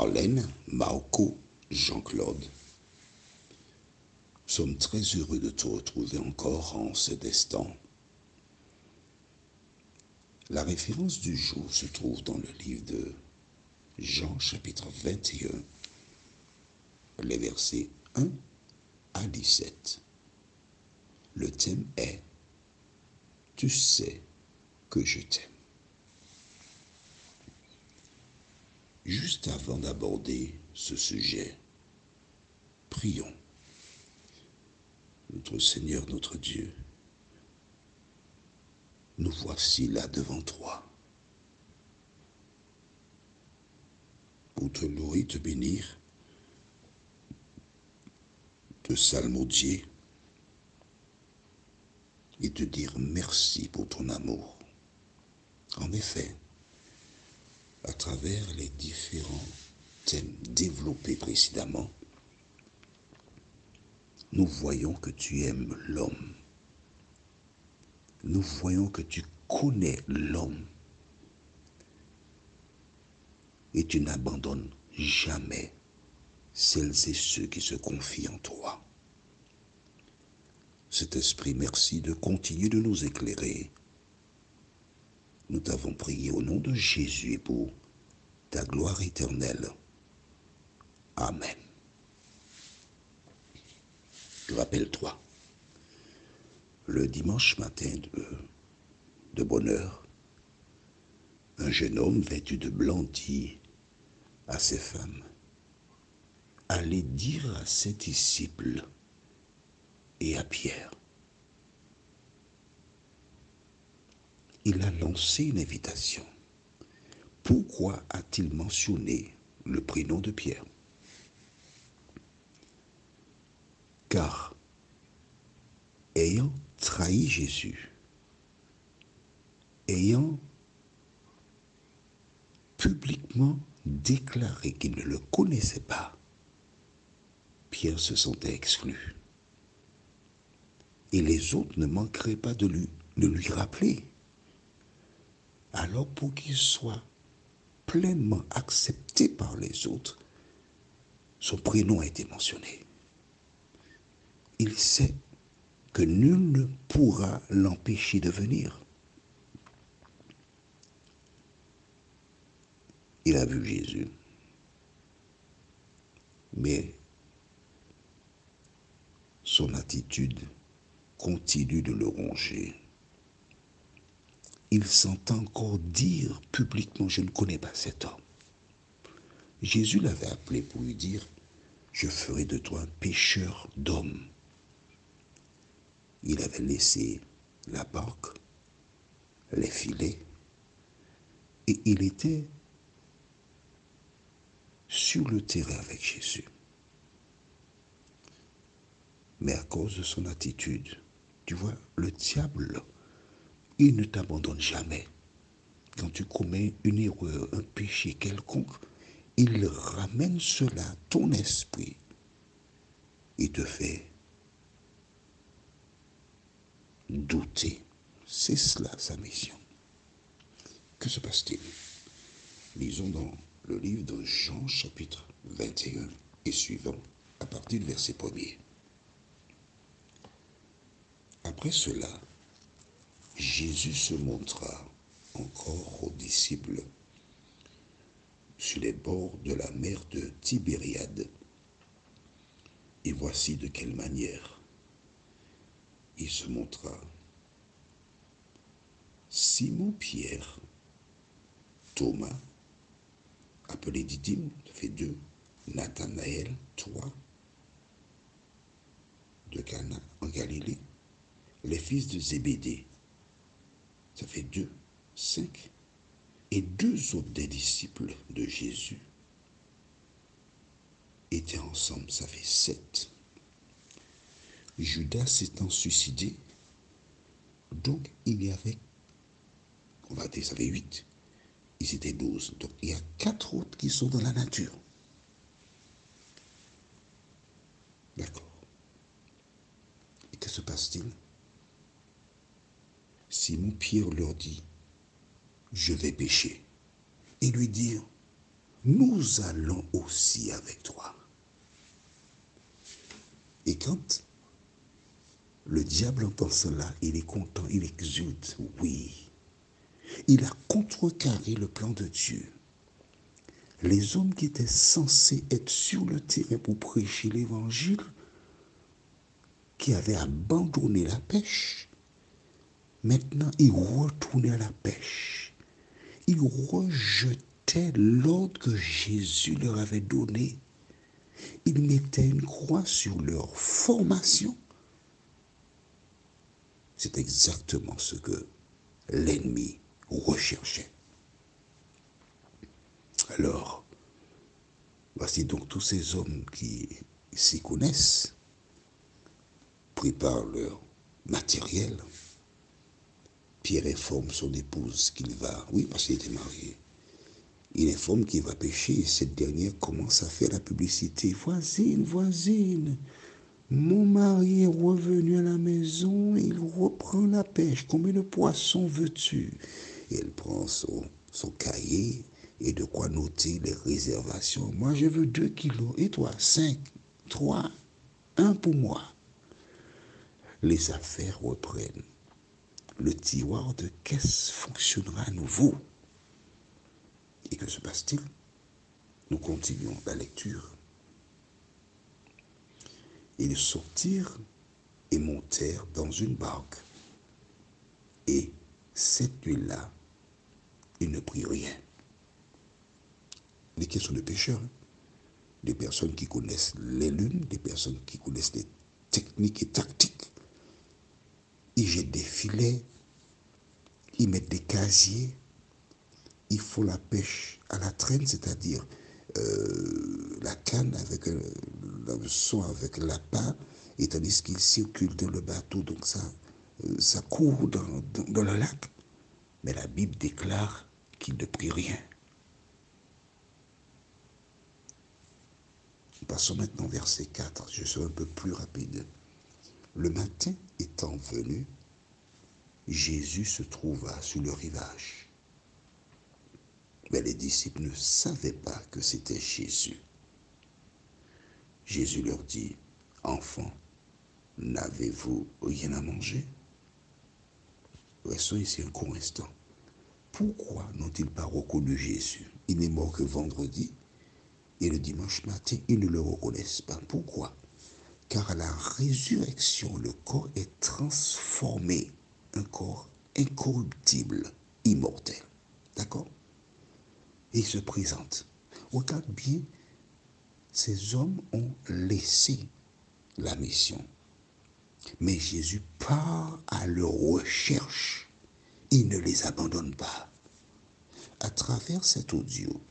Marlène, Marco, Jean-Claude, nous sommes très heureux de te retrouver encore en cet instant. La référence du jour se trouve dans le livre de Jean, chapitre 21, les versets 1 à 17. Le thème est « Tu sais que je t'aime ». Juste avant d'aborder ce sujet, prions. Notre Seigneur, notre Dieu, nous voici là devant toi pour te louer, te bénir, te psalmodier et te dire merci pour ton amour. En effet, à travers les différents thèmes développés précédemment, nous voyons que tu aimes l'homme. Nous voyons que tu connais l'homme. Et tu n'abandonnes jamais celles et ceux qui se confient en toi. Cet esprit, merci de continuer de nous éclairer. Nous t'avons prié au nom de Jésus et pour ta gloire éternelle. Amen. Rappelle-toi, le dimanche matin de bonne heure, un jeune homme vêtu de blanc dit à ses femmes, « Allez dire à ses disciples et à Pierre. » Il a lancé une invitation. Pourquoi a-t-il mentionné le prénom de Pierre? Car, ayant trahi Jésus, ayant publiquement déclaré qu'il ne le connaissait pas, Pierre se sentait exclu. Et les autres ne manqueraient pas de lui rappeler. Alors pour qu'il soit pleinement accepté par les autres, son prénom a été mentionné. Il sait que nul ne pourra l'empêcher de venir. Il a vu Jésus, mais son attitude continue de le ronger. Il s'entend encore dire publiquement, je ne connais pas cet homme. Jésus l'avait appelé pour lui dire, je ferai de toi un pêcheur d'hommes. Il avait laissé la barque, les filets, et il était sur le terrain avec Jésus. Mais à cause de son attitude, tu vois, le diable, il ne t'abandonne jamais. Quand tu commets une erreur, un péché quelconque, il ramène cela à ton esprit et te fait douter. C'est cela sa mission. Que se passe-t-il? Lisons dans le livre de Jean, chapitre 21 et suivant, à partir du verset 1er. Après cela, Jésus se montra encore aux disciples sur les bords de la mer de Tibériade. Et voici de quelle manière il se montra. Simon-Pierre, Thomas, appelé Didyme, ça fait 2, Nathanaël, 3, de Cana en Galilée, les fils de Zébédée, ça fait 2, 5, et 2 autres des disciples de Jésus étaient ensemble, ça fait 7. Judas s'étant suicidé, donc il y avait, on va dire, ça fait 8, ils étaient 12, donc il y a 4 autres qui sont dans la nature. D'accord. Et que se passe-t-il? Simon-Pierre leur dit, je vais pêcher. Et lui dire, nous allons aussi avec toi. Et quand le diable entend cela, il est content, il exulte, oui. Il a contrecarré le plan de Dieu. Les hommes qui étaient censés être sur le terrain pour prêcher l'évangile, qui avaient abandonné la pêche, maintenant ils retournaient à la pêche. Ils rejetaient l'ordre que Jésus leur avait donné. Ils mettaient une croix sur leur formation. C'est exactement ce que l'ennemi recherchait. Alors, voici donc tous ces hommes qui s'y connaissent, préparent leur matériel. Pierre informe son épouse qu'il va, oui, parce qu'il était marié, il informe qu'il va pêcher et cette dernière commence à faire la publicité. Voisine, voisine, mon mari est revenu à la maison, il reprend la pêche. Combien de poissons veux-tu? Et elle prend son cahier et de quoi noter les réservations. Moi, je veux 2 kilos. Et toi, 5, 3, 1 pour moi. Les affaires reprennent. Le tiroir de caisse fonctionnera à nouveau. Et que se passe-t-il? Nous continuons la lecture. Ils sortirent et montèrent dans une barque. Et cette nuit-là, ils ne prirent rien. Les questions de pêcheurs, des personnes qui connaissent les lunes, des personnes qui connaissent les techniques et tactiques. Ils jettent des filets, ils mettent des casiers, ils font la pêche à la traîne, c'est-à-dire la canne avec le son avec l'appât, et tandis qu'ils circulent dans le bateau, donc ça court dans le lac. Mais la Bible déclare qu'il ne prit rien. Passons maintenant au verset 4, je serai un peu plus rapide. Le matin étant venu, Jésus se trouva sur le rivage. Mais les disciples ne savaient pas que c'était Jésus. Jésus leur dit, « Enfants, n'avez-vous rien à manger ?» Restons ici un court instant. Pourquoi n'ont-ils pas reconnu Jésus? Il n'est mort que vendredi. Et le dimanche matin, ils ne le reconnaissent pas. Pourquoi? Car à la résurrection, le corps est transformé. Un corps incorruptible, immortel. D'accord? Et il se présente. Regarde bien, ces hommes ont laissé la mission. Mais Jésus part à leur recherche. Il ne les abandonne pas. À travers cet audio,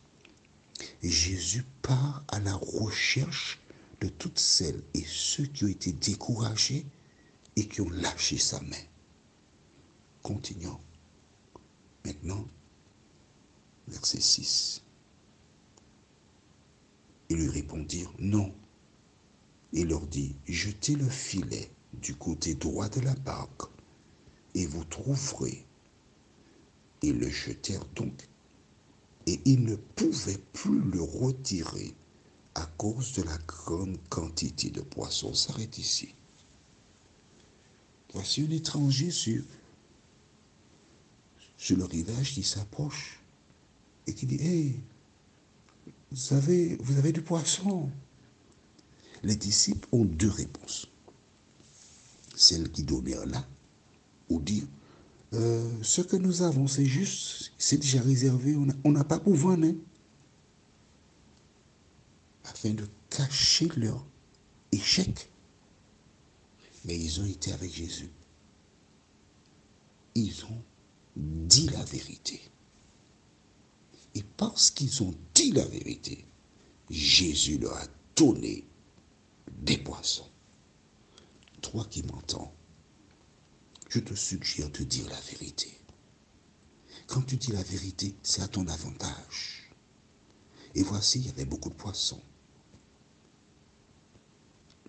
Jésus part à la recherche de toutes celles et ceux qui ont été découragés et qui ont lâché sa main. Continuons. Maintenant, verset 6. Ils lui répondirent, non. Il leur dit, jetez le filet du côté droit de la barque et vous trouverez. Ils le jetèrent donc et ils ne pouvaient plus le retirer à cause de la grande quantité de poissons. On s'arrête ici. Voici un étranger sur le rivage qui s'approche et qui dit, « Hey, vous avez du poisson ?» Les disciples ont 2 réponses. Celle qui donnèrent là, ou dire, ce que nous avons, c'est juste, c'est déjà réservé, on n'a pas pour vendre, hein, afin de cacher leur échec. Mais ils ont été avec Jésus. Ils ont dit la vérité. Et parce qu'ils ont dit la vérité, Jésus leur a donné des poissons. Toi qui m'entends, je te suggère de dire la vérité. Quand tu dis la vérité, c'est à ton avantage. Et voici, il y avait beaucoup de poissons.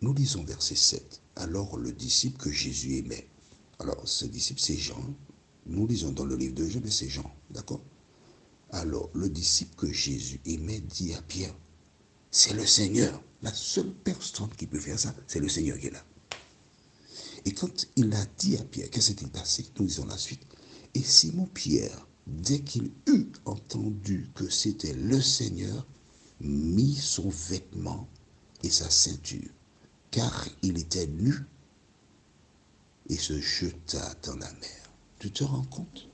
Nous lisons verset 7. Alors le disciple que Jésus aimait. Alors ce disciple, c'est Jean. Nous lisons dans le livre de Jean, mais c'est Jean, d'accord? Alors le disciple que Jésus aimait dit à Pierre, c'est le Seigneur. La seule personne qui peut faire ça, c'est le Seigneur qui est là. Et quand il a dit à Pierre, qu'est-ce qui s'est passé? Nous lisons la suite. Et Simon-Pierre, dès qu'il eut entendu que c'était le Seigneur, mit son vêtement et sa ceinture, car il était nu, et se jeta dans la mer. Tu te rends compte?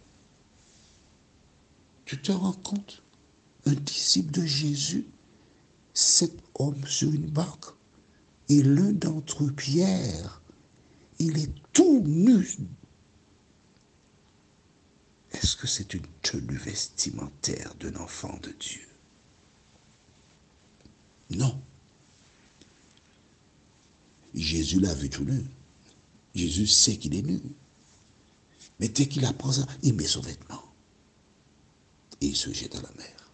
Tu te rends compte? Un disciple de Jésus, 7 hommes sur une barque, et l'un d'entre eux, Pierre, il est tout nu. Est-ce que c'est une tenue vestimentaire d'un enfant de Dieu? Non. Jésus l'a vu tout nu. Jésus sait qu'il est nu. Mais dès qu'il apprend ça, il met son vêtement. Et il se jette à la mer.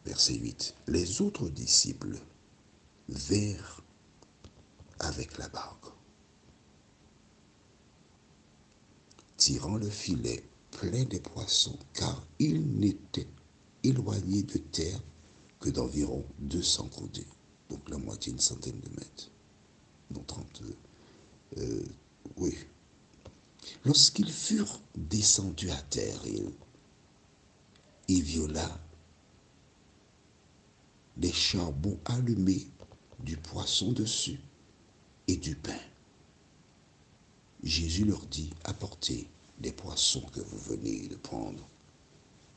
Verset 8. Les autres disciples vinrent avec la barque, tirant le filet plein de poissons, car ils n'étaient éloignés de terre que d'environ 200 coudées, donc la moitié, une centaine de mètres, non 30, oui. Lorsqu'ils furent descendus à terre, il viola des charbons allumés, du poisson dessus et du pain. Jésus leur dit, apportez les poissons que vous venez de prendre.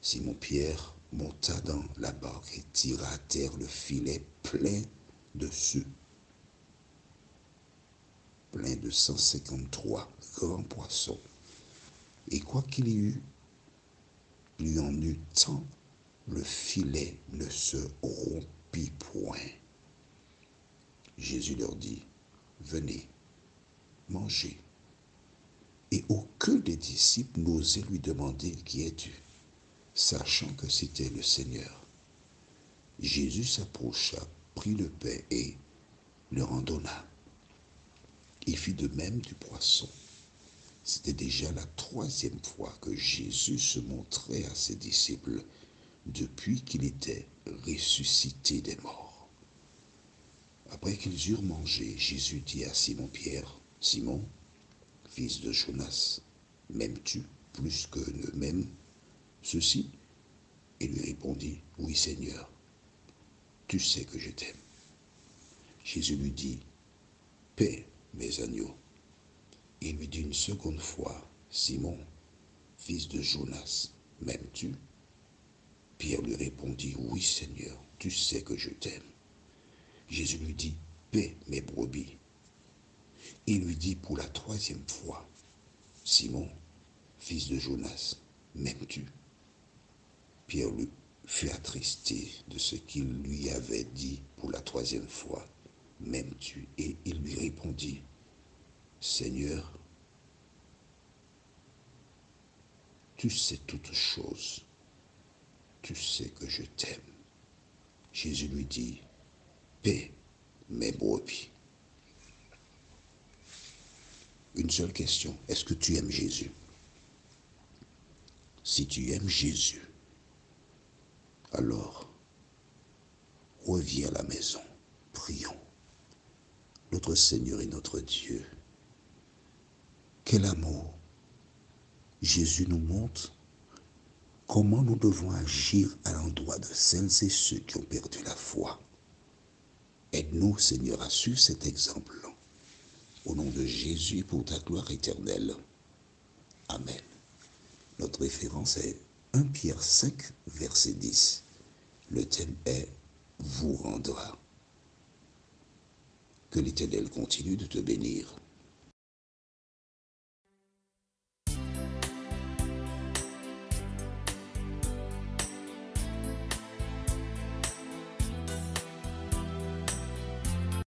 Simon-Pierre monta dans la barque et tira à terre le filet plein dessus, plein de 153 grands poissons. Et quoi qu'il y eût, il y en eut tant, le filet ne se rompit point. Jésus leur dit, venez, mangez. Et aucun des disciples n'osait lui demander, qui es-tu, sachant que c'était le Seigneur. Jésus s'approcha, prit le pain et leur en donna. Il fit de même du poisson. C'était déjà la 3e fois que Jésus se montrait à ses disciples depuis qu'il était ressuscité des morts. Après qu'ils eurent mangé, Jésus dit à Simon-Pierre, Simon, fils de Jonas, m'aimes-tu plus que ne m'aiment ceux-ci? Il lui répondit, oui Seigneur, tu sais que je t'aime. Jésus lui dit, paie mes agneaux. Il lui dit une seconde fois, Simon, fils de Jonas, m'aimes-tu? Pierre lui répondit, oui Seigneur, tu sais que je t'aime. Jésus lui dit, paie mes brebis. Il lui dit pour la 3e fois, Simon, fils de Jonas, m'aimes-tu? Pierre lui fut attristé de ce qu'il lui avait dit pour la 3e fois, m'aimes-tu? Et il lui répondit, Seigneur, tu sais toutes choses, tu sais que je t'aime. Jésus lui dit, paie mes brebis. Une seule question, est-ce que tu aimes Jésus? Si tu aimes Jésus, alors reviens à la maison, prions. Notre Seigneur et notre Dieu, quel amour Jésus nous montre, comment nous devons agir à l'endroit de celles et ceux qui ont perdu la foi. Aide-nous, Seigneur, à suivre cet exemple-là. Au nom de Jésus, pour ta gloire éternelle. Amen. Notre référence est 1 Pierre 5, verset 10. Le thème est « Vous rendra ». Que l'Éternel continue de te bénir.